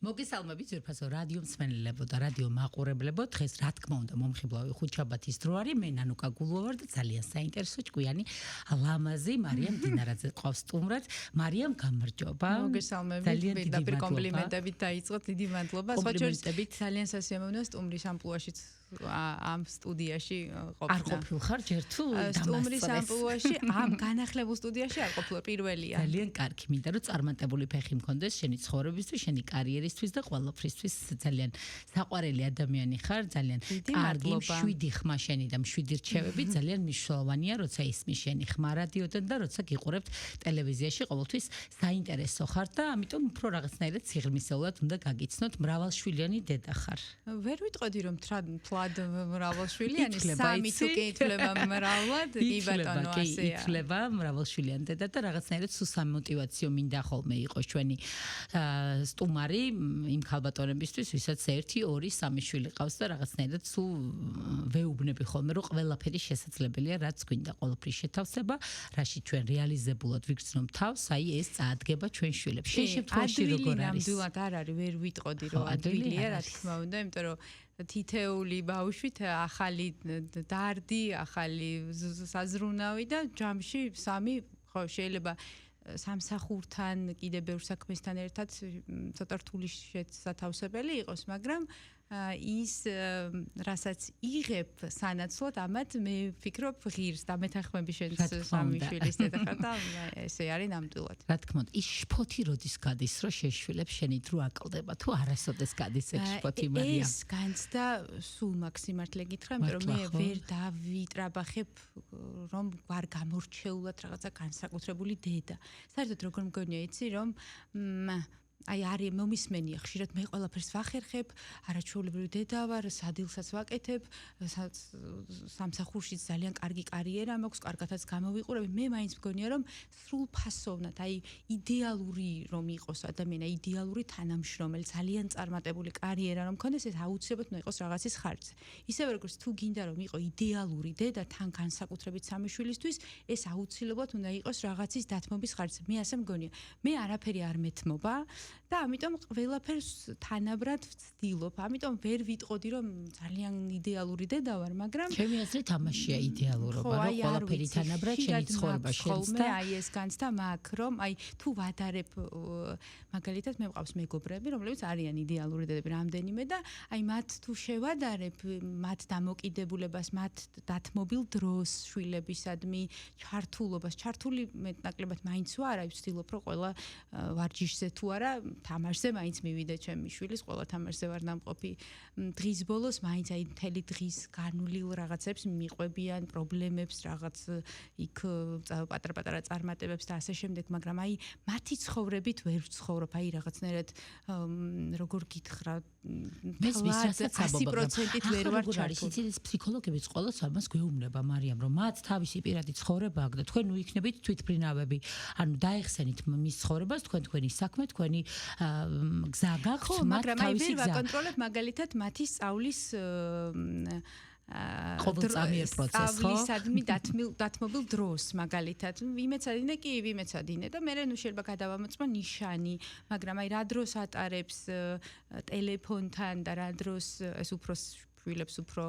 მოგესალმებით ძვირფასო რადიო მსმენელებო და რადიო მაყურებლებო. დღეს რა თქმა უნდა მომხიბლავი ხუთშაბათის დრო არის. მე ნანუკა გულუა ვარ და ძალიან საინტერესო ჭკვიანი ლამაზი მარიამ დინარაძე ყავს სტუმრად. მარიამ გამარჯობა. მოგესალმებით. პირდაპირ კომპლიმენტებით დაიწყოთ. დიდი მადლობა. კომპლიმენტებით ძალიან სასიამოვნოა სტუმრის ამპლუაშიც ამ სტუდიაში ყოფნა. არ ყოფილ ხარ ჯერ თუ სტუმრის ამპლუაში ამ განახლებულ სტუდიაში არ ყოფილა პირველია. ძალიან კარგი. მინდა რომ წარმატებული ფეხი მქონდეს შენი ცხოვრებისთვის, შენი კარიერისთვის და ყველაფრისთვის. ძალიან საყვარელი ადამიანი ხარ, ძალიან კარგი, 7 ხმა შენი და 7 რჩევები ძალიან მნიშვნელოვანია, როცა ისმის შენი ხმა რადიოდან და როცა გიყურებთ ტელევიზიაში, ყოველთვის საინტერესო ხარ და ამიტომ უფრო რაღაცნაირად სიღრმისეულად უნდა გაგიცნოთ. მრავალშვილიანი დედა ხარ. ვერ ვიტყოდი რომ თლად მრავალშვილიანი, 3 თუ კი ითვლება მრავლად, კი ბატონო ასეა. ითვლება მრავალშვილიანი დედა და რაღაცნაირად სულ სამოტივაციო მინდა ხოლმე იყოს ჩვენი სტუმარი იმ ქალბატონებისთვის, ვისაც 1, 2, 3 შვილი ყავს და რაღაცნაირად სულ ვეუბნები ხოლმე, რომ ყველაფერი შესაძლებელია, რაც გვინდა, ყველაფრის შეთავსება, რაში ჩვენ რეალიზებულად ვიგრძნობ თავს, აი ეს წაადგება ჩვენ შვილებს. შენ შემთხვევაში როგორ არის? ნამდვილად არ არის, ვერ ვიტყოდი რომ ადვილია, რა თქმა უნდა, იმიტომ რომ თითეული ბავშვით ახალი დარდი, ახალი საზრუნავი და ჯამში 3 ხო შეიძლება სამსახურთან კიდე ბევრ საქმესთან ერთად ცოტა რთული შეთავსებელი იყოს, მაგრამ ის რასაც იღებ სანაცვლოდ ამათ მე ვფიქრობ ღირს და მეთანხმები შენს 3 შვილის დედა ხარ და ესე არის ნამდვილად. რა თქმა უნდა, ის შფოთი როდის გადის, რომ შეშვილებს შენით რო აკლდება, თუ არასოდეს გადის ეს შფოთი მარიამ? ეს განცდა სულ მაგ სიმართლე გითხრა, იმიტომ რომ მე ვერ დავიტრაბახებ რომ ვარ გამორჩეულად რაღაცა განსაკუთრებული დედა. საერთოდ როგორ მგონია იცი რომ აი არის მომისმენია ხშირად მე ყველაფერს ვახერხებ, არაჩვეულებრივი დედა ვარ, სადილსაც ვაკეთებ, სამსახურშიც ძალიან კარგი კარიერა მაქვს, კარგათაც გამოვიყურებ, მე მაინც მგონია რომ სრულფასოვნად, აი იდეალური რომ იყოს ადამიანი, იდეალური თანამშრომელი, ძალიან წარმატებული კარიერა რომ მქონდეს, ეს აუცილებლად უნდა იყოს რაღაცის ხარჯზე. ისევე როგორც თუ გინდა რომ იყო იდეალური დედა თან განსაკუთრებით 3 შვილისთვის, ეს აუცილებლად უნდა იყოს რაღაცის დათმობის ხარჯზე. მე ასე მგონია. მე არაფერი არ მეთმობა და ამიტომ ყველაფერს თანაბრად ვცდილობ. ამიტომ ვერ ვიტყოდი რომ ძალიან იდეალური დედა ვარ, მაგრამ ჩემი აზრით თამაშია იდეალურობა, რომ ყველაფერი თანაბრად შენი ცხოვრება შეცდა. აი ეს განცდა მაქვს, რომ აი თუ ვადარებ მაგალითად მე მყავს მეგობრები, რომლებიც არიან იდეალური დედები რამდენიმე და აი მათ თუ შევადარებ მათ დამოკიდებულებას, მათ დათმობილ დროს, შვილებისადმი, ჩართულობას, ჩართული მეტნაკლებად მაინც ვარ, აი ვცდილობ რომ ყველა ვარჯიშზე თუ არა თამაშზე მაინც მივიდე ჩემი შვილის, ყველა თამაშზე ვარ დამყოფი. დღის ბოლოს მაინც აი მთელი დღის განვლილ რაღაცებს მიყვებიან, პრობლემებს, რაღაც იქ პატარ-პატარა წარმატებებს და ასე შემდეგ, მაგრამ აი მათი ცხოვრებით ვერ ვცხოვრობ, აი რაღაცნაირად როგორ გითხრა, მე ვისაც 100%-ით ვერ ვარ ჩართული. ის ფსიქოლოგებიც ყოველს ამას გვეუბნება მარიამ, რომ მათ თავისი პირადი ცხოვრება აქვს და თქვენ უიქნებით თვითმფრინავები. ანუ დაეხსენით მის ცხოვრებას, თქვენი საქმე, თქვენი გზა გაქვთ, მაგრამ აი ვერ ვაკონტროლებ მაგალითად მათი სწავლის ყოველწამიერ პროცესს, ხო? სწავლისადმი დათმობილ დროს მაგალითად ვიმეცადინე კი ვიმეცადინე და მე ნუ შეიძლება გადავამოწმო ნიშანი, მაგრამ აი რა დროს ატარებს ტელეფონთან და რა დროს ეს უფრო შვილებს უფრო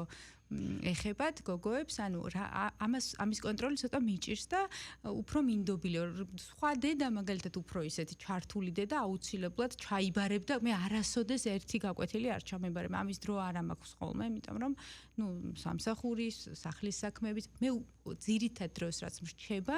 ეხებათ გოგოებს, ანუ ამის კონტროლი ცოტა მიჭირს და უფრო მინდობილია. სხვა დედა მაგალითად უფრო ისეთი ჩართული დედა აუცილებლად ჩაიბარებდა, მე არასოდეს ერთი გაკვეთილი არ ჩამებარებ. ამის დრო არ მაქვს ხოლმე, იმიტომ რომ ნუ სამსახურის, სახლის საქმეების მე ძირითად დროს რაც მრჩება,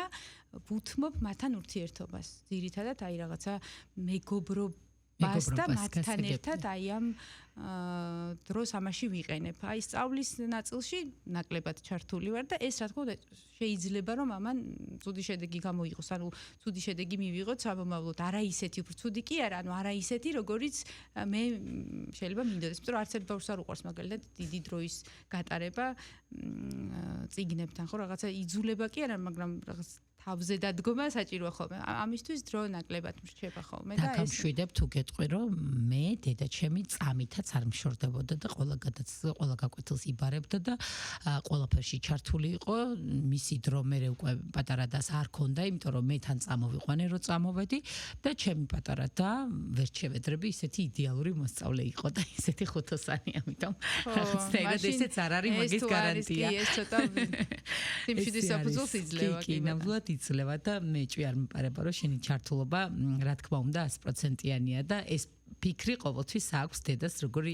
ვუთმობ მათთან ურთიერთობას. ძირითადად აი რაღაცა მეგობრობას და მათთან ერთად აი ამ დროს ამაში ვიყენებ. აი სწავლის ნაწილში ნაკლებად ჩართული ვარ და ეს რა თქმა უნდა შეიძლება რომ ამან ცუდი შედეგი გამოიღოს, ანუ ცუდი შედეგი მივიღოთ სამომავლოდ, არა ისეთი უფრო ცუდი კი არა, ანუ არა ისეთი როგორიც მე შეიძლება მინდოდეს, იმიტომ რომ არც ერთ ბავშვს არ უყვარს მაგალითად დიდი დროის გატარება წიგნებთან, ხო რაღაცა იძულება კი არა, მაგრამ რაღაც თავზე დადგომა საჭიროა ხოლმე. ამისთვის დრო ნაკლებად მრჩება ხოლმე და ეს მშვიდებ თუ გეტყვი რომ მე დედაჩემი წამითაც არ მშორდებოდა და ყველა გაკვეთილს იბარებდა და ყველაფერში ჩართული იყო. მისი დრო მე უკვე პატარა დას არ ქონდა, იმიტომ რომ მე თან წამოვიყვანე რომ წამოვედი და ჩემი პატარა და ვერ შევედრები ისეთი იდეალური მოსწავლე იყო და ისეთი ხუთოსანი, ამიტომ რაღაცნაირად ესეც არ არის მაგის გარანტია. ეს ცოტა სიმშვიდის საფუძველს იძლევა კი, ნამდვილად იძლევა და მე ჭვი არ მიპარება რომ შენი ჩართულობა რა თქმა უნდა 100%-იანია და ეს ფიქრი ყოველთვის აქვს დედას, როგორი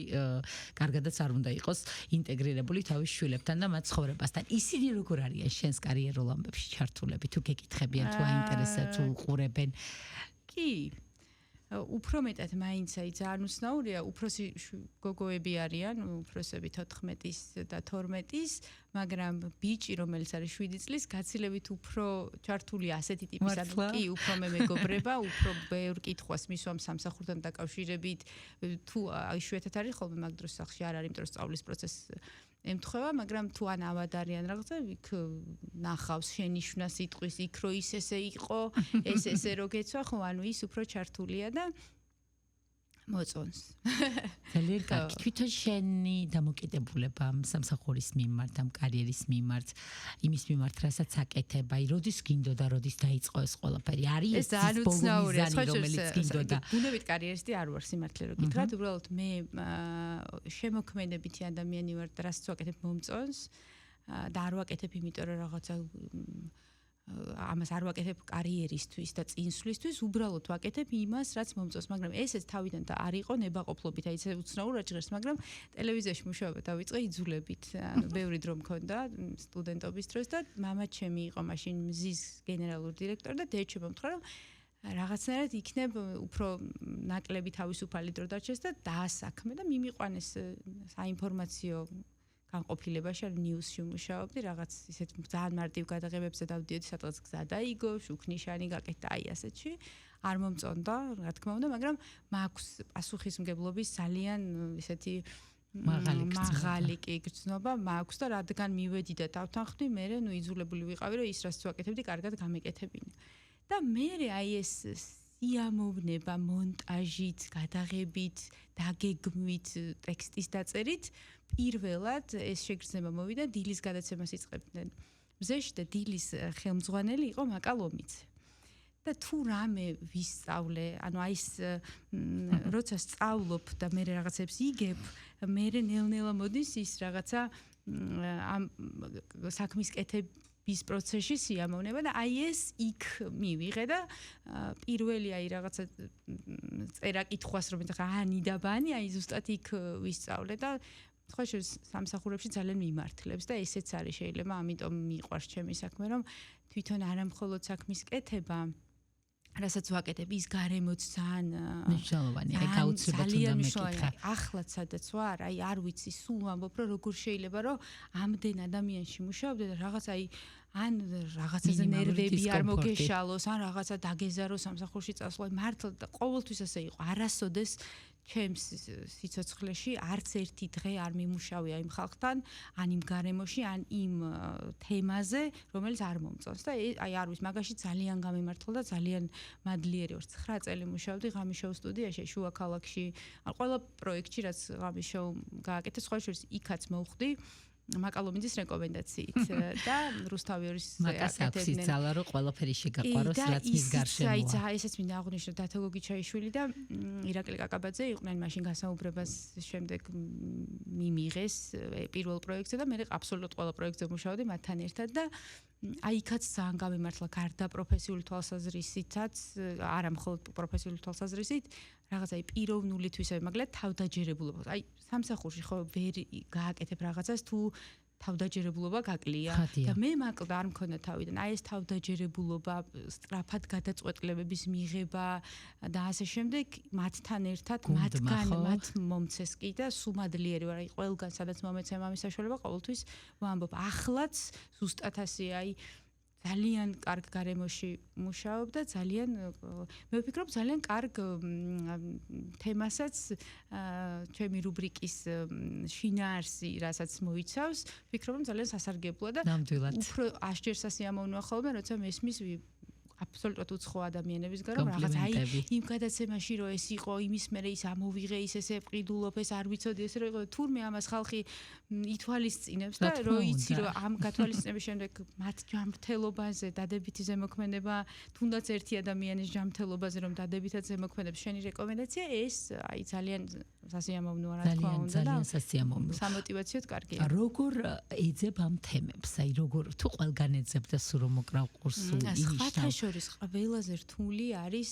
კარგადაც არ უნდა იყოს ინტეგრირებული თავის შვილებთან და მათ ცხოვრებასთან. ისინი როგორ არიან შენს კარიერულ ამბებში ჩართულები? თუ გეკითხებიან, თუ აინტერესებს, თუ უყურებენ? კი. უფრო მეტად მაინც აი ძალიან უცნაურია, უფროსი გოგოები არიან, უფროსები 14-ის და 12-ის, მაგრამ ბიჭი, რომელიც არის 7 წლის, გაცილებით უფრო ჩართული ასეთი ტიპის, კი, უფრო მეგობრება, უფრო ბევრ კითხვას მისვამ სამსახურთან დაკავშირებით, თუ იშვიათად არის ხოლმე მაგ დროს სახლში არ არის, იმიტომ რომ სწავლის პროცესს ემთხვევა, მაგრამ თუ ან ავად არიან რაღაცა, იქ ნახავს შენიშვნა სიტყვის, იქ რო ის ესე იყო, ესე რო გეცვა, ხო, ანუ ის უფრო ჩართულია და მოწონს. ძალიან კარგი. თვითონ შენი დამოკიდებულება სამსახურის მიმართ, ამ კარიერის მიმართ, იმის მიმართ, რასაც აკეთებ, აი, როდის გინდოდა, როდის დაიწყო ეს ყველაფერი? არის ეს ბოლომიზანი, რომელიც გინდოდა? ბუნებით კარიერისტი არ ვარ, სიმართლე რო გითხრათ, უბრალოდ მე შემოქმედებითი ადამიანი ვარ და რასაც ვაკეთებ მომწონს და არ ვაკეთებ იმიტომ რომ რაღაცა ამას არ ვაკეთებ კარიერისთვის და წინსვლისთვის, უბრალოდ ვაკეთებ იმას, რაც მომწონს, მაგრამ ესეც თავიდან და არ იყო ნებაყოფლობით, აი ესე უცნაურად ჟღერს, მაგრამ ტელევიზიაში მუშაობა დავიწყე იძულებით. ანუ ბევრი დრო მქონდა სტუდენტობის დროს და მამა ჩემი იყო მაშინ მზის გენერალური დირექტორი და დედჩე მომთხრა, რომ რაღაცნაირად იქნებ უფრო ნაკლები თავისუფალი დრო დარჩეს და დაასაქმე და მიმიყვანეს საინფორმაციო განყოფილებაში, ანუ ნიუსში მუშაობდი, რაღაც ისეთ ძალიან მარტივ გადაღებებზე დავდიოდი, სადღაც გზა დაიგო, შუქნიშანი გაკეთდა, აი ასეთში. არ მომწონდა, რა თქმა უნდა, მაგრამ მაქვს პასუხისმგებლობის ძალიან ისეთი მაღალი გრძნობა მაქვს და რადგან მივედი და დავთანხმდი, მე ნუ იძულებული ვიყავი, რომ ის რაც ვაკეთებდი, კარგად გამეკეთებინა. და მე აი ეს სიამოვნება მონტაჟით, გადაღებით, დაგეგმვით, ტექსტის დაწერით პირველად ეს შეგრძნება მოვიდა დილის გადაცემას იწყებდნენ. მზეში და დილის ხელმძღვანელი იყო მაკალომიცე. და თუ რამე ვისწავლე, ანუ აი ეს როცა სწავლობ და მე რაღაცებს იგებ, მე ნელ-ნელა მოდის ის რაღაცა ამ საქმის კეთების პროცესში სიამოვნება და აი ეს იქ მივიღე და პირველი აი რაღაცა წერა კითხვას რომ რანი და ბანი აი ზუსტად იქ ვისწავლე და სხვა სამსახურებში ძალიან მიმართლებს და ესეც არის შეიძლება, ამიტომ მიყვარს ჩემი საქმე, რომ თვითონ არა მხოლოდ საქმის კეთება, რასაც ვაკეთებ, ის გარემოც ძალიან მნიშვნელოვანია, აი გაუცილებლად უნდა მეკითხა. ახლაც სადაც ვარ, აი არ ვიცი, სულ ვამბობ, რომ როგორ შეიძლება, რომ ამდენ ადამიანში მუშაობდე და რაღაც აი ან რაღაცაზე ნერვები არ მოგეშალოს, ან რაღაცა დაგეზაროს სამსახურში წასვლა, მართლა და ყოველთვის ასე იყო, არასოდეს ჩემს სიცოცხლეში არც ერთი დღე არ მიმუშავია იმ ხალხთან, ან იმ გარემოში, ან იმ თემაზე, რომელიც არ მომწონს და აი არ ვიცი, მაგაში ძალიან გამიმართლა და ძალიან მადლიერი ვარ. 9 წელი მუშაობდი ღამის-შოუ სტუდიაში, შუა ქალაქში, ან ყველა პროექტში, რაც ღამის-შოუ გააკეთე, სხვა შორის იქაც მოვხდი. მაკალომიძის რეკომენდაციით და რუსთავიორის აკადემიის ძალა რო ყველაფერი შეგაყვაროს, რაც მის გარშემოა. აი, ესეც მინდა აღვნიშნო დათო გოგიჩაიშვილი და ირაკლი კაკაბაძე იყვნენ მაშინ გასაუბრებას შემდეგ მიმიღეს პირველ პროექტზე და მე აბსოლუტურად ყველა პროექტზე მუშაობდი მათთან ერთად და აი იქაც ძალიან გამიმართლა გარდა პროფესიული თვალსაზრისითაც, არა მხოლოდ პროფესიული თვალსაზრისით, რაღაც აი პიროვნული თვისებები, მაგალითად თავდაჯერებულობა. აი სამსახურში ხო ვერ გააკეთებ რაღაცას თუ თავდაჯერებულობა გაკლია და მე მაკლდა არ მქონდა თავიდან. აი ეს თავდაჯერებულობა, სწრაფად გადაწყვეტილებების მიღება და ასე შემდეგ, მათთან ერთად მათგან მათ მომცეს კი და სუმადლიერი ვარ. აი ყველგან სადაც მომეცემ ამის საშუალება, ყოველთვის ვამბობ, ახლაც ზუსტად ასე აი ძალიან კარგ გარემოში მუშაობდა, ძალიან მე ვფიქრობ ძალიან კარგ თემასაც ჩემი რუბრიკის შინაარსი, რასაც მოიცავს, ვფიქრობ რომ ძალიან სასარგებლოა და უფრო აშჯერ სასიამოვნოა ხოლმე, როცა მესმის აბსოლუტურად უცხო ადამიანებისგან რომ რაღაც იმ გადაცემაში რომ ეს იყო იმის მერე ის ამოვიღე ის ესე ყიდულობ ეს არ ვიცოდი ესე რომ იყო თურმე ამას ხალხი ითვალისწინებს და რომ იცი რომ ამ გათვალისწინების შემდეგ მათ ჯანმრთელობაზე დადებითი ზემოქმედება თუნდაც ერთი ადამიანის ჯანმრთელობაზე რომ დადებითად ზემოქმედებს შენი რეკომენდაცია ეს აი ძალიან სასიამოვნოა რა თქმა უნდა და ძალიან სასიამოვნოა სამოტივაციოდ კარგია როგორ ეძებ ამ თემებს აი როგორ თუ ყველგან ეძებ და სულ რომ მოკრავ ყურსულ ის ყველაზე რთული არის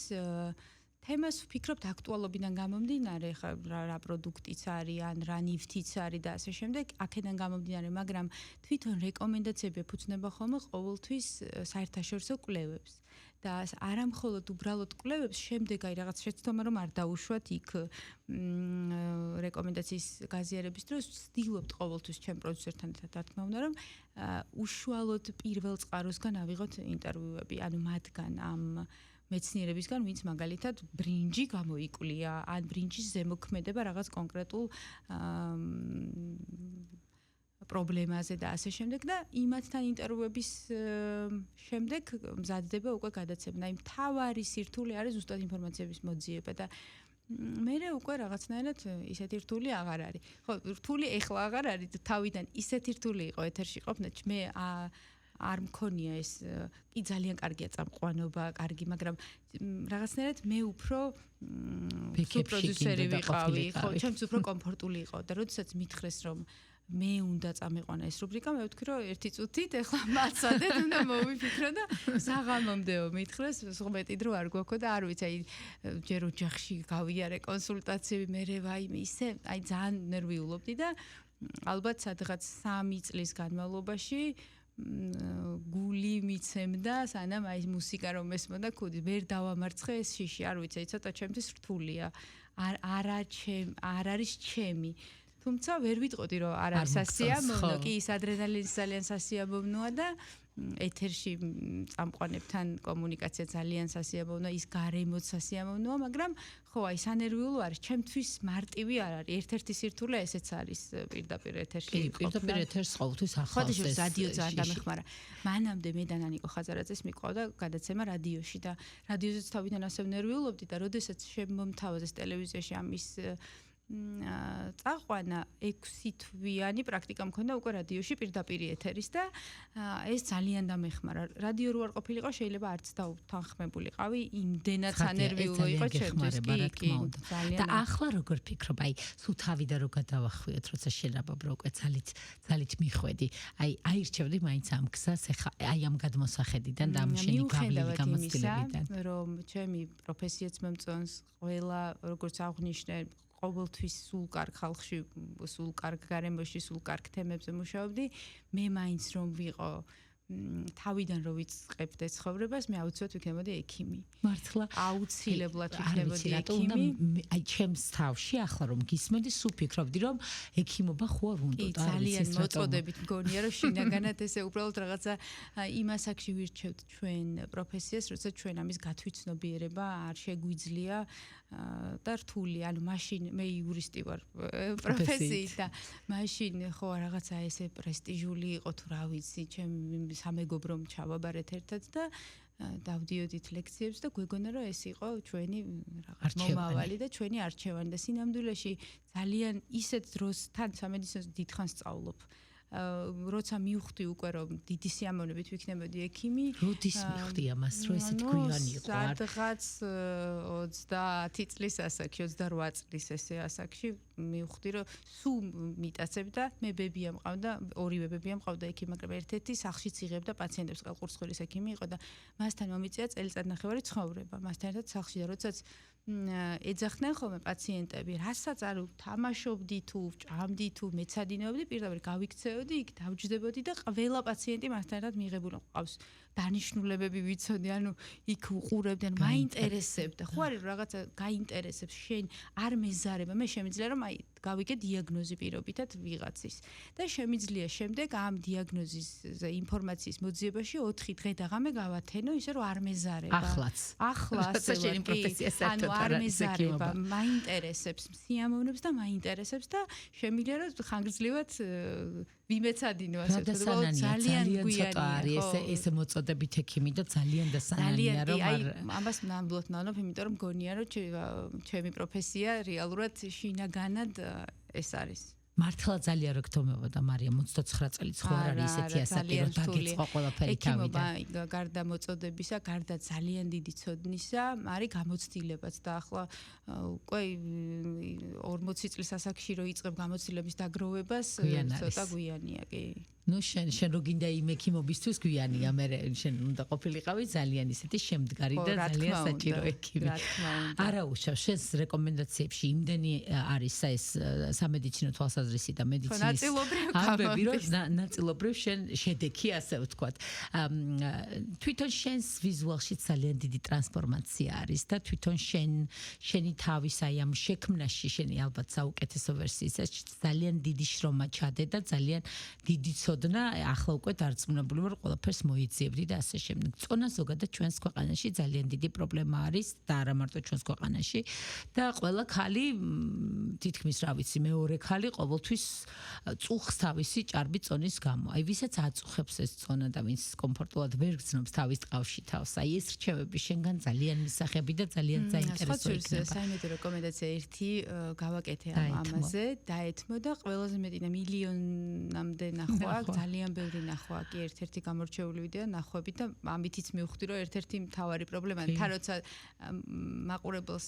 თემას ვფიქრობთ აქტუალობიდან გამომდინარე ხა რა პროდუქტიც არის ან რა ნივთიც არის და ასე შემდეგ აქედან გამომდინარე მაგრამ თვითონ რეკომენდაციები ეფუძნება ხოლმე ყოველთვის საერთაშორისო კვლევებს და არა მხოლოდ უბრალოდ კვლევებს შემდეგ აი რაღაც შეცდომა რომ არ დაუშვათ იქ რეკომენდაციის გაზიარების დროს ვცდილობთ ყოველთვის ჩემ პროდიუსერთან ერთად რა თქმა უნდა რომ უშუალოდ პირველ წყაროსგან ავიღოთ ინტერვიუები ანუ მათგან ამ მეცნიერებისგან ვინც მაგალითად ბრინჯი გამოიკვლია ან ბრინჯის ზემოქმედება რაღაც კონკრეტულ პრობლემაზე და ასე შემდეგ და იმათთან ინტერვიუების შემდეგ მზადდება უკვე გადაცემა. აი მთავარი სირთულე არის ზუსტად ინფორმაციების მოძიება და მერე უკვე რაღაცნაირად ისეთი რთული აღარ არის. ხო, რთული ეხლა აღარ არის, თავიდან ისეთი რთული იყო ეთერში ყოფნა, მე არ მქონია ეს კი ძალიან კარგია წამყვანობა, კარგი, მაგრამ რაღაცნაირად მე უფრო პროდიუსერი ვიყავი, ხო, ჩემს უფრო კომფორტული იყო და როდესაც მითხრეს რომ მე უნდა წამიყვანა ეს რუბრიკა, მე ვთქვი რომ ერთი წუთით ეხლა მაცადეთ, უნდა მოვიფიქრო და საღამომდეო მითხრეს, მეტი დრო არ გვაქვს და არ ვიცი, აი ჯერ ოჯახში გავიარე კონსულტაციები, მერე ვაიმე ისე, აი ძალიან ნერვიულობდი და ალბათ სადღაც 3 წლის განმავლობაში გული მიცემდა, სანამ აი მუსიკა რომ ესმოდა ქუდი, ვერ დავამარცხე ეს შიში, არ ვიცი, ცოტა ჩემთვის რთულია. არ არის ჩემი. თუმცა ვერ ვიტყოდი რომ არ არის სასიამოვნო, კი ის ადრენალინის ძალიან სასიამოვნოა და ეთერში წამყვანებთან კომუნიკაცია ძალიან სასიამოვნოა, ის გარემოც სასიამოვნოა, მაგრამ ხო, აი სანერვიულო არის, ჩემთვის მარტივი არ არის. ერთ-ერთი სირთულე ესეც არის პირდაპირ ეთერში. კი, პირდაპირ ეთერს ყოველთვის ახალს ეს რადიო ძალიან დამეხმარა. მანამდე მე და ნანიკო ხაზარაძეს მიყვავდა გადაცემა რადიოში და რადიოზეც თავიდან ასე ნერვიულობდი და როდესაც შემომთავაზეს ტელევიზიაში ამის წაყვანა 6 თვიანი პრაქტიკა მქონდა უკვე რადიოში პირდაპირ ეთერის და ეს ძალიან დამეხმარა. რადიო რო არ ყოფილიყო შეიძლება არც დავთანხმებულიყავი, იმდენად სანერვიულო იყო ჩემთვის. კი, და ახლა როგორ ფიქრობ, აი სულ თავიდან რო გადავახვიოთ, როცა შენაბაბრა უკვე ძალით მიხვედი, აი აირჩევდი მაინც ამ გზას, ეხა აი ამ გადმოსახედიდან და ამ შენი გავლილი გამოცდილებიდან. რომ ჩემი პროფესიაც მომწონს, ყველა როგორც აღნიშნე ყოველთვის სულ კარგ ხალხში, სულ კარგ გარემოში, სულ კარგ თემებზე მუშაობდი, მე მაინც რომ ვიყო თავიდან რო ვიწყებდე ცხოვრებას, მე აუცილებლად ვიქნებოდი ექიმი. მართლა აუცილებლად ვიქნებოდი ექიმი. აი ჩემს თავში ახლა რომ გისმენდი, სულ ფიქრობდი რომ ექიმობა ხო არ უნდა და ძალიან მოწოდებით მგონია რომ შინაგანად ესე უბრალოდ რაღაცა იმ ასაკში ვირჩევთ ჩვენ პროფესიას, როცა ჩვენ ამის გათვითცნობიერება არ შეგვიძლია და რთული, ანუ მაშინ მე იურისტი ვარ პროფესიით და მაშინ ხო რაღაცა ესე პრესტიჟული იყო თუ რა ვიცი, ჩემ სამეგობრომ ჩავაბარეთ ერთად და დავდიოდით ლექციებს და გვეგონა რომ ეს იყო ჩვენი რაღაც მომავალი და ჩვენი არჩევანი და სინამდვილეში ძალიან ისეთ დროს თან სამედიცინოს დიდხანს სწავლობ. როცა მივხვდი უკვე რომ დიდი სიამოვნებით ვიქნებოდი ექიმი. როდის მივხვდი ამას, რომ ესეთი გვიანი იყო? სადღაც 30 წლის ასაკში, 28 წლის ესე ასაკში მივხვდი რომ სულ მიტაცებ და მე ბებია მყავდა, ორივე ბებია მყავდა ექიმი, მაგრამ ერთ-ერთი სახლშიც იღებდა პაციენტებს, ყურსხვილის ექიმი იყო და მასთან მომიწია წელიწადნახევარი ცხოვრება. მასთან ერთად სახლში და როდესაც ეძახდნენ ხოლმე პაციენტები, რასაც არ თამაშობდი თუ ჭამდი თუ მეცადინეობდი, პირდაპირ გავიქცეოდი, იქ დავჯდებოდი და ყველა პაციენტი მასთან ერთად მიღებული ყავს. დანიშნულებები ვიცოდი, ანუ იქ უყურებდნენ, მაინტერესებდა. ხო არის რაღაცა გაინტერესებს, შენ არ მეზარება, მე შემიძლია რომ გავიგე დიაგნოზი პირობითად ვიღაცის. და შემიძლია შემდეგ ამ დიაგნოზის ინფორმაციის მოძიებაში 4 დღე და ღამე გავათენო, ისე რომ არ მეზარება. ახლა ასე შენი პროფესია საერთოდ არ მეზარება, მაინტერესებს, სიამოვნებს და მაინტერესებს და შემიძლია რომ ხანგრძლივად ვიმეცადინო ასე ვთქვათ, ძალიან ცოტა არის ესე მოწოდებით ექიმი და ძალიან და სანანია რომ ამას ნამდვილად ნანობ, იმიტომ რომ მგონია რომ ჩემი პროფესია რეალურად შინაგანად ეს არის. მართლა ძალიან რო გთხოვებოდა მარიამ 29 წელიც ხო არ არის ესეთი ასაკი რომ დაგეწყო ყველაფერი თავიდან. ექიმობა გარდა მოწოდებისა, გარდა ძალიან დიდი ცოდნისა, არის გამოცდილებაც და ახლა უკვე 40 წლის ასაკში რო იწყებ გამოცდილების დაგროვებას, ცოტა გვიანია კი. ნუ შენ რო გინდა იმ ექიმობისთვის გვიანია, მე შენ უნდა ყოფილიყავი ძალიან ისეთი შემდგარი და ძალიან საჭირო ექიმი. არა უშავ შენს რეკომენდაციებში იმდენი არის ეს სამედიცინო თვალსაზრისი და მედიცინის ამბები, რომ ნაწილობრივ შენ შედეგი ასე ვთქვათ. თვითონ შენს ვიზუალში ძალიან დიდი ტრანსფორმაცია არის და თვითონ შენი თავის აი ამ შექმნაში შენი ალბათ საუკეთესო ვერსიისას ძალიან დიდი შრომა ჩადე და ძალიან დიდი ახლა უკვე დარწმუნებული ვარ ყველაფერს მოიძიებდი და ასე შემდეგ. წონა ზოგადად ჩვენს ქვეყანაში ძალიან დიდი პრობლემა არის და არა მარტო ჩვენს ქვეყანაში და ყველა ხალი თითქმის რა ვიცი მეორე ხალი ყოველთვის წუხს თავისი ჭარბი წონის გამო. აი ვისაც აწუხებს ეს წონა და ვინც კომფორტულად ვერ გრძნობს თავის ტყავში თავს. აი ეს რჩევები შენგან ძალიან მისახები და ძალიან საინტერესო იქნება. საიმედო რეკომენდაცია ერთი გავაკეთე ამაზე, დაეთმო და ყველაზე მეტი და მილიონამდე ნახვა ძალიან ბევრი ნახვა კი ერთ-ერთი გამორჩეული ვიდეო ნახვები და ამითიც მივხვდი რომ ერთ-ერთი მთავარი პრობლემა თან როცა მაყურებელს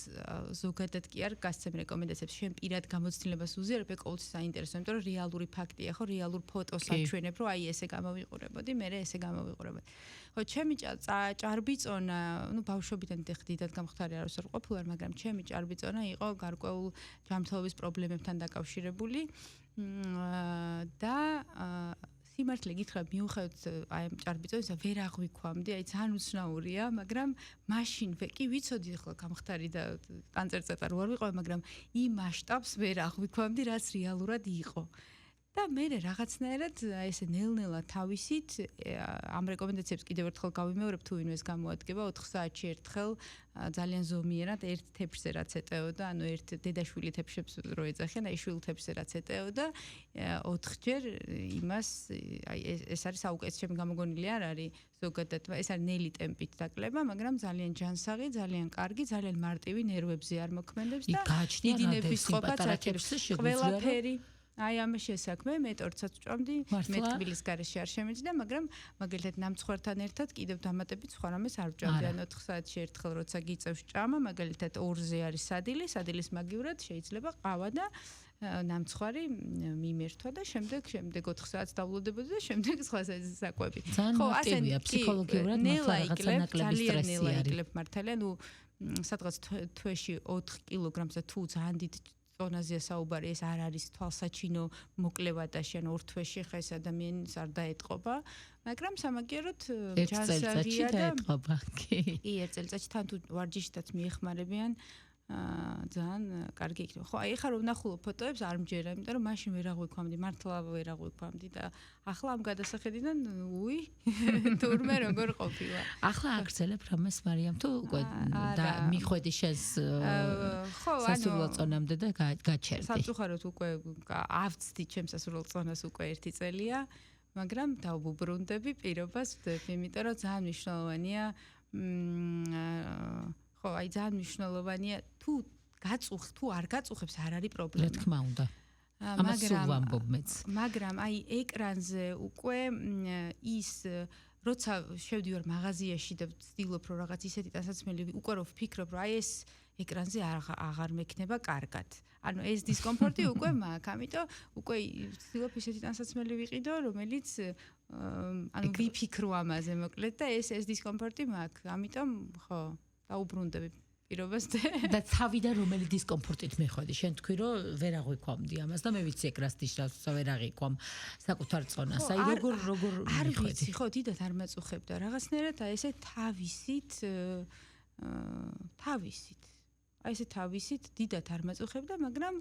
ზოგადად კი არ გასცემ რეკომენდაციებს შენ პირად გამოცდილებას უზიარებ ყოველთვის საინტერესო იმიტომ რომ რეალური ფაქტია ხო რეალურ ფოტოს აჩვენებ რომ აი ესე გამოვიყურებოდი მე ესე გამოვიყურებოდი ხო ჩემი ჭარბი წონა ნუ ბავშვობიდან დიდად გამختარი არ ვარ ყოფილვარ მაგრამ ჩემი ჭარბი წონა იყო გარკვეულ ჯანმრთელობის პრობლემებთან დაკავშირებული და სიმართლე გითხრა მიუხედავად აი ამ ჭარბი წონისა ვერ აღვიქვამდი აი ძალიან უცნაურია მაგრამ მაშინ კი ვიცოდი ახლა გამختარი და კანწერწეტა რო არ ვიყავ მაგრამ იმ მასშტაბს ვერ აღვიქვამდი რაც რეალურად იყო და მე რაღაცნაირად აი ესე ნელ-ნელა თავისით ამ რეკომენდაციებს კიდევ ერთხელ გავიმეორებ თუ ვინმეს გამოადგება 4 საათში ერთხელ ძალიან ზომიერად ერთ თეფშზე რაც ეტეოდა ანუ ერთ დედაშვილი თეფშებს რო ეძახიან აი შვილ თეფშზე რაც ეტეოდა 4ჯერ იმას აი ეს არის საუკეთესო ჩემი გამოგონილი არ არის ზოგადად ეს არის ნელი ტემპით დაკლება მაგრამ ძალიან ჯანსაღი ძალიან კარგი ძალიან მარტივი ნერვებზე არ მოქმედებს და დიდი ნების ყოფა ყველაფერი აი ამ შესაქმე მე ტორცაც ვჭამდი მე თბილის გარეშე არ შემიძლია მაგრამ მაგალითად ნამცხვართან ერთად კიდევ დამატებით სხვა რამეს არ ვჭამდი ან 4 საათში ერთხელ როცა გიწევს ჭამა მაგალითად 2-ზე არის სადილის მაგივრად შეიძლება ყავა და ნამცხვარი მიმერთვა და შემდეგ 4 საათს დავლოდებოდი და შემდეგ სხვა საკვები ხო ასენია ფსიქოლოგიურად მართლა რაღაცა ნაკლები სტრესი არის იკლებ მართალია ნუ სადღაც თვეში 4 კილოგრამზე თუ ძალიან დიდ ზონაზეა საუბარი ეს არ არის თვალსაჩინო მოკლევა და შენ ორ თვეში ხა ეს ადამიანს არ დაეტყობა მაგრამ სამაგიეროდ ჯანსაღია და დაეტყობა კი ერთ წელიწადში თან თუ ვარჯიშითაც მიეხმარებიან ძალიან კარგი იქნება. ხო, აი ხარ ვნახულო ფოტოებს არ მჯერა, იმიტომ რომ მაშინ ვერ აღვიქვამდი, მართლა ვერ აღვიქვამდი და ახლა ამ გადასახედიდან უი, თურმე როგორ ყოფილა. ახლა აგრძელებ რამეს მარიამ თუ უკვე და მიხვედი შენს ხო, ანუ სასურველ წონამდე და გაჩერდი. სამწუხაროდ უკვე ავწდი ჩემს სასურველ წონას უკვე 1 წელია, მაგრამ დავუბრუნდები პირობას ვდები, იმიტომ რომ ძალიან მნიშვნელოვანია ხო, აი ძალიან მნიშვნელოვანია თუ არ გაწუხებს არ არის პრობლემა. რა თქმა უნდა. ამას სულ ვამბობ მეც. მაგრამ აი ეკრანზე უკვე ის როცა შევდივარ მაღაზიაში და ვცდილობ რომ რაღაც ისეთი ტანსაცმელი უკვე რომ ვფიქრობ რომ აი ეს ეკრანზე აღარ მექნება კარგად. ანუ ეს დისკომფორტი უკვე მაქვს, ამიტომ უკვე ვცდილობ ისეთი ტანსაცმელი ვიყიდო, რომელიც ანუ ვიფიქრო ამაზე მოკლედ და ეს დისკომფორტი მაქვს. ამიტომ ხო დაუბრუნდები პირობას და თავიდან რომელი დისკომფორტით მიხვედი შენ თქვი რომ ვერ აღვიქვამდი ამას და მე ვიცი ეგ რას ნიშნავს ვერ აღიქვამ საკუთარ წონას აი როგორ არ ვიცი ხო დიდად არ მეწუხებდა რაღაცნაირად აი ესე თავისით დიდად არ მეწუხებდა მაგრამ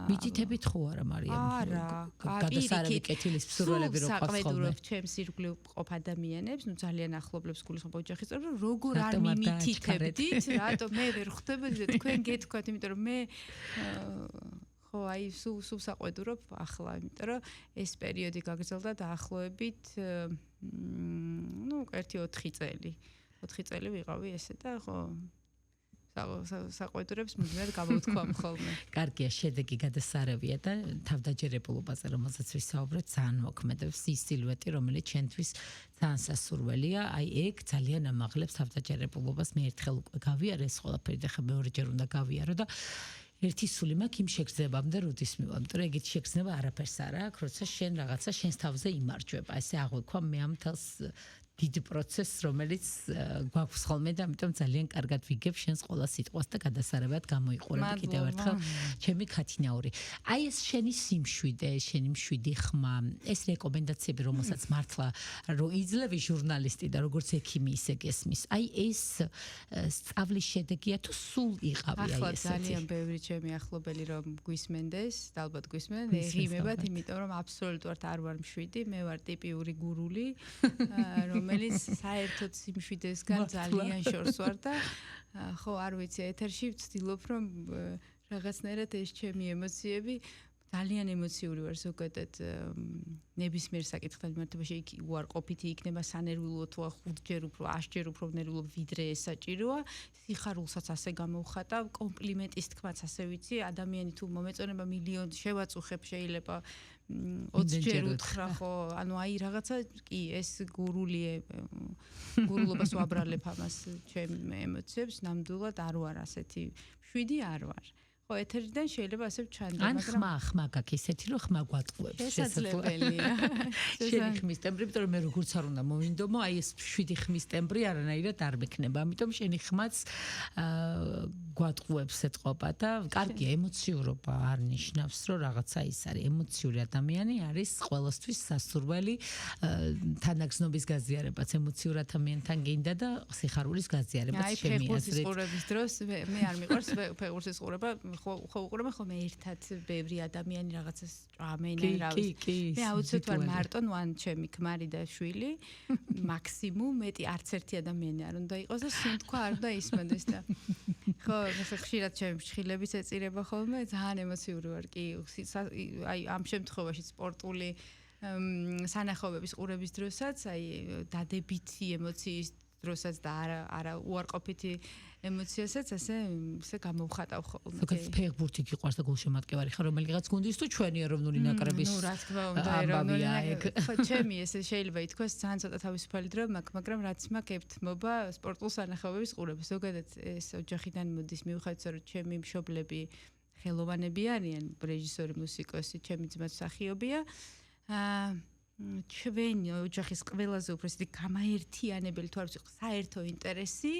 მითითებით ხო არა მარიამ არა გადასარავი კეთილის მსურველები რო ყავს ხოლმე ჩემს ირგვლივ ყოფ ადამიანებს ნუ ძალიან ახლობლებს გულისხმობ ოჯახის წევრებს როგორ არ მიმითითებდით რატომ მე ვერ ხვდებოდი და თქვენ გეთქვათ იმიტომ რომ მე ხო აი სულ საყვედურობ ახლა იმიტომ რომ ეს პერიოდი გაგრძელდა დაახლოებით ნუ 4 წელი ვიყავი ესე და ხო საყვედურებს მუდმივად გამოვთქვამ ხოლმე. კარგია, შედეგი გადასარავია და თავდაჯერებულობაზე, რომელსაც ვისაუბრეთ, ძალიან მოქმედებს ის სილუეტი, რომელიც ჩვენთვის ძალიან სასურველია. აი ეგ ძალიან ამაღლებს თავდაჯერებულობას. მე ერთხელ უკვე გავიარე ეს ყველაფერი და ხა მეორეჯერ უნდა გავიარო და ერთი სული მაქვს იმ შეგრძნებამდე, როდის მივამ, იმიტომ რომ ეგეთ შეგრძნება არაფერს არ აქვს, როცა შენ რაღაცა შენს თავზე იმარჯვება. ესე აღვიქვა მე ამ თელს დიდ პროცესს, რომელიც გვაქვს ხოლმე და ამიტომ ძალიან კარგად ვიგებ შენს ყველა სიტყვას და გადასარევად გამოიყურები კიდევ ერთხელ ჩემი ქათინაური. აი ეს შენი სიმშვიდე, შენი მშვიდი ხმა, ეს რეკომენდაციები, რომელსაც მართლა რო იძლევი ჟურნალისტი და როგორც ექიმი ისე გესმის. აი ეს სწავლის შედეგია თუ სულ იყავი აი ესეთი. ახლა ძალიან ბევრი ჩემი ახლობელი რომ გვისმენდეს, და ალბათ გვისმენენ, ეღიმებათ, იმიტომ რომ აბსოლუტურად არ ვარ მშვიდი, მე ვარ ტიპიური გურული, რომელიც საერთოდ სიმშვიდესგან ძალიან შორს ვარ და ხო არ ვიცი ეთერში ვცდილობ რომ რაღაცნაირად ეს ჩემი ემოციები ძალიან ემოციური ვარ ზოგადად ნებისმიერ საკითხთან მიმართებაში უარყოფითი იქნება სანერვიულო თუ 5ჯერ უფრო 10ჯერ უფრო ნერვიულო ვიდრე ეს საჭიროა სიხარულსაც ასე გამოვხატავ კომპლიმენტის თქმაც ასე ვიცი ადამიანი თუ მომეწონება მილიონი შევაწუხებ შეიძლება 20ჯერ უთხრა ხო ანუ აი რაღაცა კი ეს გურულობას ვაბრალებ ამას ჩემ ემოციებს ნამდვილად არ ვარ ასეთი შვიდი არ ვარ ხო ეთერიდან შეიძლება ასე ვჩანდა მაგრამ ხმა გაქვს ესეთი რომ ხმა გვატყუებს შესაძლებელია შენი ხმის ტემბრი იმიტომ რომ მე როგორც არ უნდა მოვინდომო აი ეს 7 ხმის ტემბრი არანაირად არ მექნება ამიტომ შენი ხმაც გვატყუებს ეთყობა და კარგია ემოციურობა არ ნიშნავს რომ რაღაცა ის არის ემოციური ადამიანი არის ყოველთვის სასურველი თანაგზნობის გაზიარებაც ემოციურ ადამიანთან გინდა და სიხარულის გაზიარებაც შემი აზრით აი ფეხბურთის დროს მე არ მიყვარს ფეხბურთის ყურება ხო უყურებ ხოლმე ერთად ბევრი ადამიანი რაღაცას ჭამენ რა ვიცი მე აუცილებლად ვარ მარტო ნუ ან ჩემი ქმარი და შვილი მაქსიმუმ მეტი არც ერთი ადამიანი არ უნდა იყოს და სუნთქვა არ უნდა ისმენდეს და ხო ხშირად ჩემი ფრთხილების ეწირება ხოლმე ძალიან ემოციური ვარ კი აი ამ შემთხვევაში სპორტული სანახაობების ყურების დროსაც აი დადებითი ემოციის დროსაც და არა უარყოფითი ემოციასაც ასე გამოვხატავ ხოლმე. ზოგადად ფეხბურთი გიყვარს და გულშემატკივარი ხარ რომელიღაც გუნდის თუ ჩვენი ეროვნული ნაკრების ნუ რა თქმა უნდა ეროვნული ხო ჩემი ესე შეიძლება ითქვას ძალიან ცოტა თავისუფალი დრო მაქვს მაგრამ რაც მაქვს ებთმობა სპორტულ სანახაობების ყურება. ზოგადად ეს ოჯახიდან მოდის მიუხედავად რომ ჩემი მშობლები ხელოვანები არიან რეჟისორი მუსიკოსი ჩემი ძმაც მსახიობია ჩვენი ოჯახის ყველაზე უფრო ისეთი გამაერთიანებელი თუ არ ვიცი საერთო ინტერესი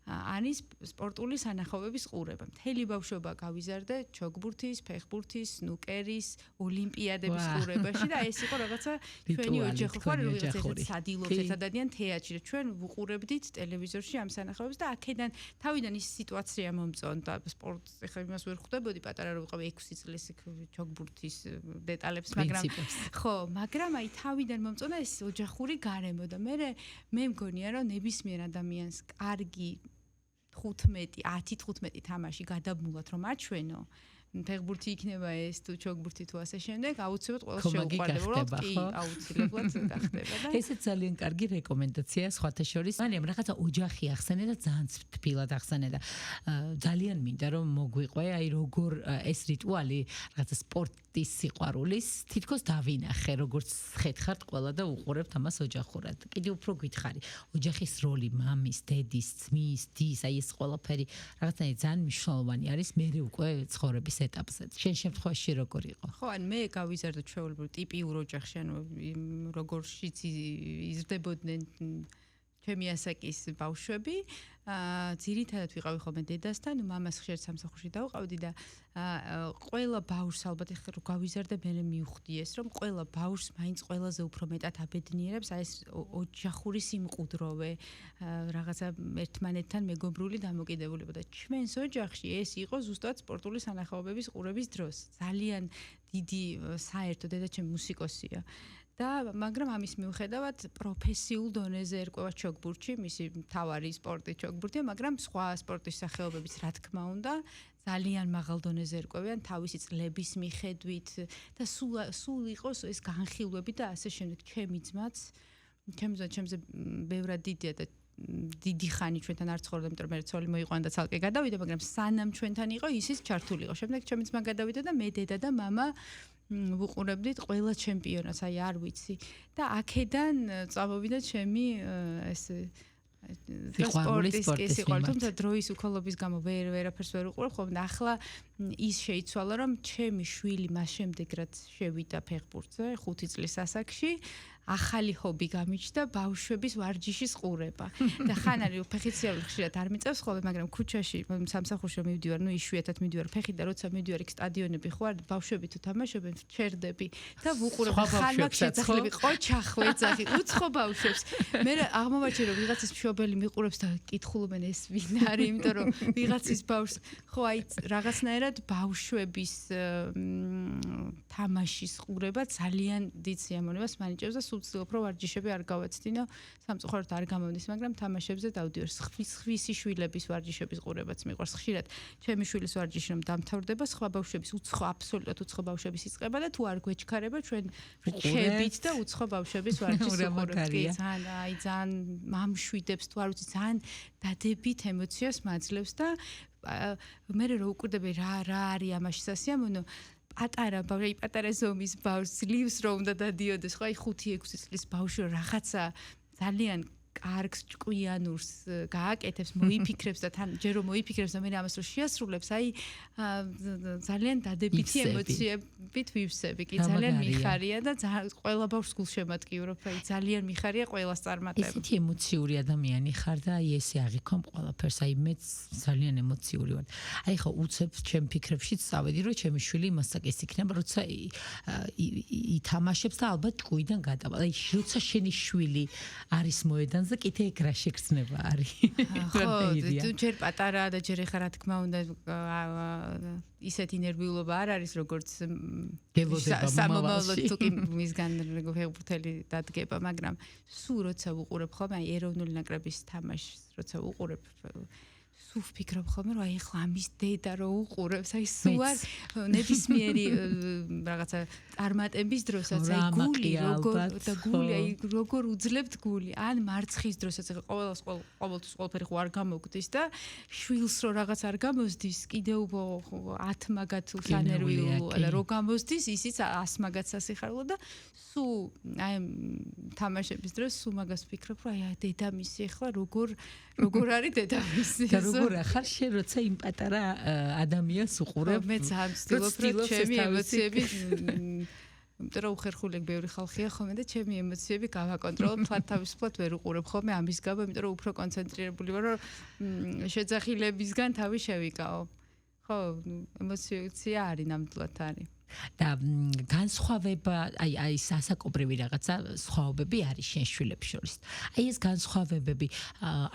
არის სპორტული სანახაობების ყურება. მთელი ბავშვობა გავიზარდე ჩოგბურთის, ფეხბურთის, სნუკერის, ოლიმპიადების ყურებაში და ეს იყო რაღაცა ჩვენი ოჯახი ხო რაღაცა სადილობს ერთადიან თეატრში. ჩვენ ვუყურებდით ტელევიზორში ამ სანახაობებს და აქედან თავიდან ის სიტუაცია მომწონდა სპორტს ეხლა იმას ვერ ხვდებოდი პატარა რო ვიყავი 6 წლის ჩოგბურთის დეტალებს მაგრამ აი თავიდან მომწონდა ეს ოჯახური გარემო და მე მგონია რომ ნებისმიერ ადამიანს კარგი 10-15 თამაში გადაბმულად რომ აჩვენო ფეხბურთი იქნება ეს თუ ჩოგბურთი თუ ასე შემდეგ აუცილებლად ყველას შეუყვარდება კი აუცილებლად გახდება და ესეც ძალიან კარგი რეკომენდაციაა სხვათა შორის მაგრამ რაღაცა ოჯახი ახსენე და ძალიან თბილად ახსენე და ძალიან მინდა რომ მოგვიყვე აი როგორ ეს რიტუალი რაღაცა სპორტის სიყვარულის თითქოს დავინახე როგორც ხეთხართ ყველა და უყურებთ ამას ოჯახურად კიდე უფრო გითხარი ოჯახის როლი მამის დედის ძმის დის აი ეს ყველაფერი რაღაცა ძალიან მნიშვნელოვანი არის მე უკვე ცხოვრების ეტაპზე. შენ შემთხვევაში როგორ იყო? ხო, ან მე გავიზარდე ჩვეულებრივ ტიპიურ ოჯახში, ანუ როგორშიც იზრდებოდნენ ჩემი ასაკის ბავშვები ძირითადად ვიყავი ხოლმე დედასთან, მამას ხშირად სამსახურში დავყავდი და ყველა ბავშვს ალბათ ეხლა რო გავიზარდე მე მივხვდი ეს რომ ყველა ბავშვს მაინც ყველაზე უფრო მეტად აბედნიერებს აი ეს ოჯახური სიმყუდროვე რაღაცა ერთმანეთთან მეგობრული დამოკიდებულება და ჩვენს ოჯახში ეს იყო ზუსტად სპორტული სანახაობების ყურების დროს ძალიან დიდი საერთო დედაჩემი მუსიკოსია და მაგრამ ამის მიუხედავად პროფესიულ დონეზე ერკვევა ჩოგბურთში, მისი მთავარი სპორტი ჩოგბურთია, მაგრამ სხვა სპორტის სახეობებიც რა თქმა უნდა ძალიან მაღალ დონეზე ერკვევიან თავისი წლების მიხედვით და სულ იყოს ეს განხილვები და ასე შემდეგ. ჩემი ძმაც, ჩემზე ბევრად დიდია და დიდი ხანი ჩვენთან არ ცხოვრობდა, იმიტომ რომ მე ცოლი მოიყვანა და ცალკე გადავიდა, მაგრამ სანამ ჩვენთან იყო, ისიც ჩართული იყო. შემდეგ ჩემი ძმა გადავიდა და მე დედა და მამა ვუყურებდით ყველა ჩემპიონატს, აი არ ვიცი. და აქედან წამოვიდა ჩემი ეს სპორტის სიყვარული, თუმცა დროის უქოლობის გამო ვერაფერს ვერ უყურებ, ხოლმე ახლა ის შეიცვალა, რომ ჩემი შვილი მას შემდეგ რაც შევიდა ფეხბურთზე 5 წლის ასაკში ახალი ჰობი გამიჩნდა ბავშვების ვარჯიშის ყურება. და ხან არის ფეხით ხშირად არ მიწევს ხოლმე, მაგრამ ქუჩაში სამსახურში მივდივარ, ნუ იშვიათად მივდივარ ფეხით და როცა მივდივარ იქ სტადიონები ხო არ ბავშვები თუ თამაშობენ, ჩერდები და ვუყურებ ხან მაგ შეძახლები ყოჩახ ვეძახი, უცხო ბავშვებს. მე აღმოვაჩინე რომ ვიღაცის მშობელი მიყურებს და კითხულობენ ეს ვინ არის, იმიტომ რომ ვიღაცის ბავშვს ხო აი რაღაცნაირად ბავშვების თამაშის ყურება ძალიან დიდ სიამოვნებას მანიჭებს და ვცდილობ რომ ვარჯიშები არ გავაცდინო, სამწუხაროდ არ გამომდის, მაგრამ თამაშებზე დავდივარ. სხვისი შვილების ვარჯიშების ყურებაც მიყვარს. ხშირად ჩემი შვილის ვარჯიში რომ დამთავრდება, სხვა ბავშვების აბსოლუტურად უცხო ბავშვების იწყება და თუ არ გვეჩქარება, ჩვენ ვრჩებით და უცხო ბავშვების ვარჯიშს ვუყურებთ. ძალიან მამშვიდებს თუ არ ვიცი, ძალიან დადებით ემოციას მაძლევს და მე რო უკვირდები რა არის ამაში სასიამოვნო პატარა ზომის ბავშვს ძლივს რომ უნდა დადიოდეს, ხო აი 5-6 წლის ბავშვი რაღაცა ძალიან კარგს ჭკვიანურს გააკეთებს, მოიფიქრებს და თან ჯერ რომ მოიფიქრებს და მე ამას რო შეასრულებს, აი ძალიან დადებითი ემოციებით ვივსები, კი ძალიან მიხარია და ყველა ბავშვს გულშემატკივრობ, აი ძალიან მიხარია ყველას წარმატება. ისეთი ემოციური ადამიანი ხარ და აი ესე აღიქომ ყველაფერს, აი მეც ძალიან ემოციური ვარ. აი ხო უცებ ჩემ ფიქრებშიც წავედი რომ ჩემი შვილი მასაკის იქნება, როცა ითამაშებს და ალბათ ჭკუიდან გადავა. აი როცა შენი შვილი არის მოედანზე კიდე ეგ რა შეგრძნება არის. ხო, ჯერ პატარაა და ჯერ ეხა რა თქმა უნდა ისეთი ნერვიულობა არ არის როგორც სამომავლოდ თუ კი მისგან ფეხბურთელი დადგება, მაგრამ სულ როცა ვუყურებ ხოლმე აი ეროვნული ნაკრების თამაშს როცა ვუყურებ ვფიქრობ ხოლმე რომ აი ახლა ამის დედა რო უყურებს, აი სულ არ ნებისმიერი რაღაცა წარმატების დროსაც აი გული როგორ უძლებთ გული, ან მარცხის დროსაც ყოველთვის ყველაფერი ხო არ გამოგდის და შვილს რო რაღაც არ გამოსდის, კიდევ 10 მაგათ სანერვიულოა და რო გამოსდის, ისიც 100 მაგათ სასიხარულო და სულ აი თამაშების დროს სულ მაგას ვფიქრობ, რომ აი დედამისი ახლა როგორ არის დედამისი და როგორ ახარ შენ როცა იმ პატარა ადამიანს უყურებ? მე ძალიან ვცდილობ რომ ჩემი ემოციები იმიტომ რომ უხერხული ბევრი ხალხია ხოლმე და ჩემი ემოციები გავაკონტროლებ, თავისუფლად ვერ უყურებ ხოლმე ამის გამო, იმიტომ რომ უფრო კონცენტრირებული ვარ, რომ შეძახილებისგან თავი შევიკავო. ხო, ემოცია არის ნამდვილად არის. და განსხვავება, აი სასაკობრივი რაღაცა სხვაობები არის შენ შვილებს შორის. აი ეს განსხვავებები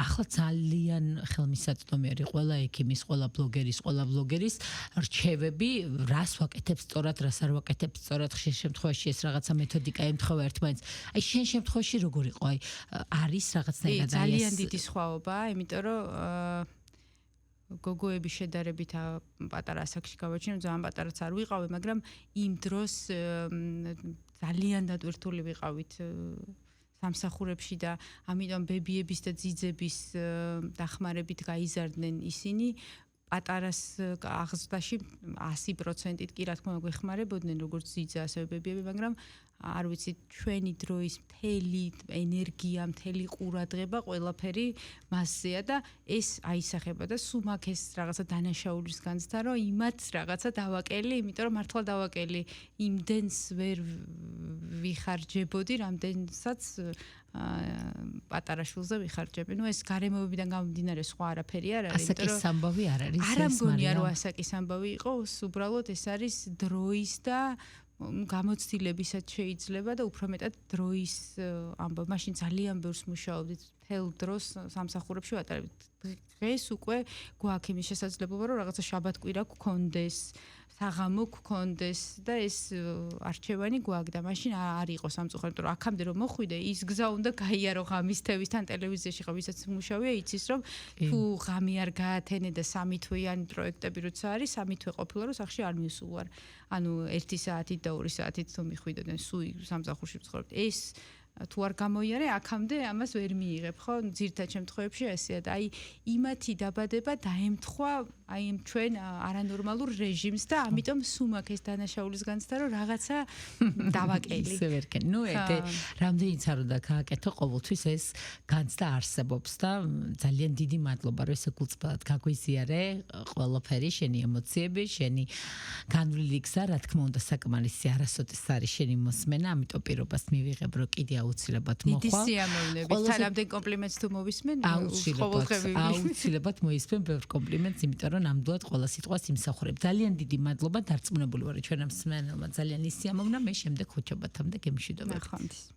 ახლა ძალიან ხელმისაწვდომი არის ყველა ექიმის, ყველა ბლოგერის, ყველა ვლოგერის რჩევები, რას ვაკეთებ სწორად, რას არ ვაკეთებ სწორად, ხშირ შემთხვევაში ეს რაღაცა მეთოდიკა ემთხვევა ერთმანეთს. აი შენ შემთხვევაში როგორ იყო? აი არის რაღაცნაირად ძალიან დიდი სხვაობაა, იმიტომ რომ გოგოების შედარებით პატარა ასაკში გავაჩინე, ძალიან პატარაც არ ვიყავი, მაგრამ იმ დროს ძალიან დატვირთული ვიყავით სამსახურებში და ამიტომ ბებიების და ძიძების დახმარებით გაიზარდნენ ისინი. პატარას აღზრდაში 100%-ით კი რა თქმა უნდა გვეხმარებოდნენ როგორც ძიძა ასევე ბებიები, მაგრამ არ ვიცი ჩვენი დროის მთელი ენერგია, მთელი ყურადღება ყველაფერი მასზეა და ეს აისახება და სულ მაგ ეს რაღაცა დანაშაულის განცდა, რომ იმათ რაღაცა დავაკელი, იმიტომ რომ მართლა დავაკელი იმდენს ვერ ვიხარჯებოდი, რამდენსაც პატარა შულზე ვიხარჯები. ეს გარემოებიდან გამომდინარე სხვა არაფერი არ არის, ასაკის ამბავი არ არის. არ ამგონია რომ ასაკის ამბავი იყოს, უბრალოდ ეს არის დროის და გამოცდილებისაც შეიძლება და უფრო მეტად დროის ამბავი. მაშინ ძალიან ბევრს მუშაობდით, მთელ დროს სამსახურებში ვატარებდით. დღეს უკვე გვაქვს იმის შესაძლებლობა, რომ რაღაცა შაბათ-კვირა გქონდეს, საღამო გქონდეს და ეს არჩევანი გვაქვს და მაშინ არ იყო სამწუხაროდ, რომ აქამდე რომ მოხვიდე, ის გზა უნდა გაიარო ღამის თევისთან ტელევიზიაში ხო, ვისაც მუშაობია, იცის რომ თუ ღამე არ გაათენე და 3 თვიანი პროექტები როცა არის, 3 თვე ყოფილა რომ სახში არ მივსულვარ. ანუ 1 საათით და 2 საათით თუ მიხვიდოდნენ, სულ სამსახურში ვცხოვრობთ. ეს თუ არ გამოიარე, აქამდე ამას ვერ მიიღებ, ხო? ძირითად შემთხვევებში ესეა და იმათი დაბადება დაემთხვა იმ ჩვენ არანორმალურ რეჟიმს და ამიტომ სუმაქ ეს დანაშაულის განცდა რომ რაღაცა დავაკელი. ისე ვერ კენ. რამდენიც არ უნდა გააკეთო, ყოველთვის ეს განცდა არსებობს და ძალიან დიდი მადლობა რომ ესე გულწრფელად გაგვიზიარე ყველაფერი, შენი ემოციები, შენი განვლილი გზა, რა თქმა უნდა, საკმარისი არასოდეს არის შენი მოსმენა, ამიტომ პირობას მივიღებ რომ კიდე აუცილებლად მოხვალ. დიდი სიამოვნებით. თანამდენ კომპლიმენტს თუ მოვისმენ, აუცილებლად მოისმენ ბევრ კომპლიმენტს, იმიტომ რომ ნამდვილად ყველა სიტყვას იმსახურებ. ძალიან დიდი მადლობა, დარწმუნებული ვარ ჩვენ ამ მსმენელმა ძალიან ისიამოვნა, მე შემდეგ ხუთშაბათამდე გემშვიდობებით.